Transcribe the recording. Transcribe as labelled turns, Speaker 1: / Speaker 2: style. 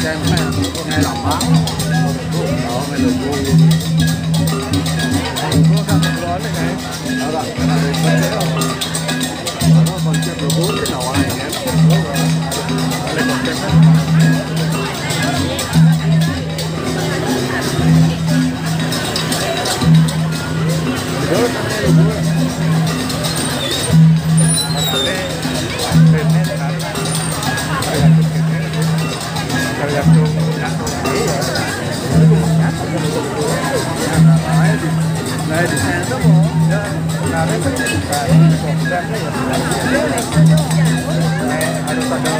Speaker 1: xem ngay làm bán đó ngay lời vui có cả một đó này đó là cái này phải thế không nó còn chưa được bốn cái nào này nhé đây còn thêm đấy này di sana tuh ya karena kan harus ada